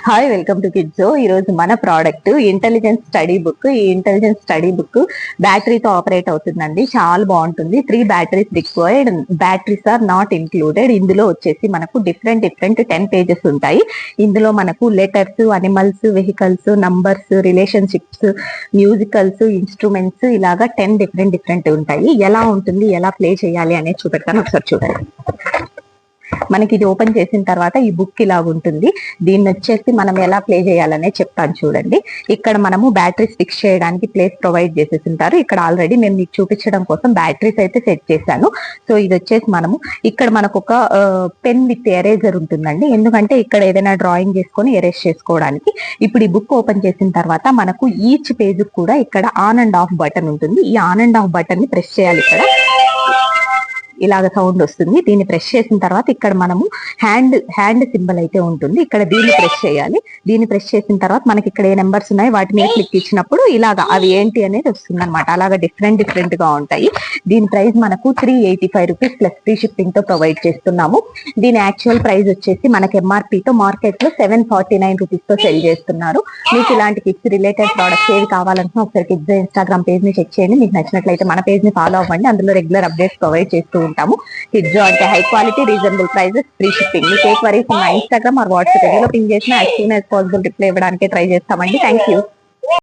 Hi, welcome to కిడ్జో. ఈ రోజు మన ప్రోడక్ట్ ఇంటెలిజెన్స్ స్టడీ బుక్. ఈ ఇంటెలిజెన్స్ స్టడీ బుక్ బ్యాటరీతో ఆపరేట్ అవుతుందండి. చాలా బాగుంటుంది. 3 batteries required, batteries are not included. ఇందులో వచ్చేసి మనకు డిఫరెంట్ 10 పేజెస్ ఉంటాయి. ఇందులో మనకు letters, animals, vehicles, numbers, relationships, musicals, instruments, ఇలాగా 10 డిఫరెంట్ ఉంటాయి. ఎలా ఉంటుంది, ఎలా ప్లే చేయాలి అనేది చూపెడతాను, ఒకసారి చూడండి. మనకి ఇది ఓపెన్ చేసిన తర్వాత ఈ బుక్ ఇలా ఉంటుంది. దీన్ని వచ్చేసి మనం ఎలా ప్లే చేయాలనే చెప్తాను చూడండి. ఇక్కడ మనము బ్యాటరీస్ ఫిక్స్ చేయడానికి ప్లేస్ ప్రొవైడ్ చేసేసి ఉంటారు. ఇక్కడ ఆల్రెడీ నేను మీకు చూపించడం కోసం బ్యాటరీస్ అయితే సెట్ చేశాను. సో ఇది వచ్చేసి ఇక్కడ మనకు ఒక పెన్ విత్ ఎరేజర్ ఉంటుందండి. ఎందుకంటే ఇక్కడ ఏదైనా డ్రాయింగ్ చేసుకొని ఎరేజ్ చేసుకోవడానికి. ఇప్పుడు ఈ బుక్ ఓపెన్ చేసిన తర్వాత మనకు ఈచ్ పేజ్ కూడా ఇక్కడ ఆన్ అండ్ ఆఫ్ బటన్ ఉంటుంది. ఈ ఆన్ అండ్ ఆఫ్ బటన్ ని ప్రెస్ చేయాలి. ఇక్కడ ఇలాగ సౌండ్ వస్తుంది. దీన్ని ప్రెస్ చేసిన తర్వాత ఇక్కడ మనము హ్యాండ్ సింబల్ అయితే ఉంటుంది. ఇక్కడ దీన్ని ప్రెస్ చేయాలి. దీన్ని ప్రెస్ చేసిన తర్వాత మనకి ఇక్కడ ఏ నెంబర్స్ ఉన్నాయి వాటి మీద క్లిక్ ఇచ్చినప్పుడు ఇలాగా అవి ఏంటి అనేది వస్తుంది అనమాట. అలాగా డిఫరెంట్ గా ఉంటాయి. దీని ప్రైస్ మనకు 385 రూపీస్ ప్లస్ ఫ్రీ షిప్పింగ్ తో ప్రొవైడ్ చేస్తున్నాము. దీని యాక్చువల్ ప్రైస్ వచ్చేసి మనకి ఎంఆర్పీతో మార్కెట్ లో 749 రూపీస్ తో సెల్ చేస్తున్నారు. మీకు ఇలాంటి కిడ్స్ రిలేటెడ్ ప్రోడక్ట్స్ ఏవి కావాలన్నా ఒకసారి కిడ్స్ ఇన్స్టాగ్రామ్ పేజ్ ని చెక్ చేయండి. మీకు నచ్చినట్లయితే మన పేజ్ ని ఫాలో అవ్వండి. అందులో రెగ్యులర్ అప్డేట్స్ ప్రొవైడ్ చేస్తూ ఉంటాము. కిడ్జో అంటే high quality, reasonable prices, free shipping. మీకు ఏ క్వరీస్ ఉన్న ఇన్స్టాగ్రామ్ ఆర్ వాట్సాప్ లో పింగ్ చేసిన as soon as possible reply ఇవ్వడానికి ట్రై చేస్తామండి. Thank you.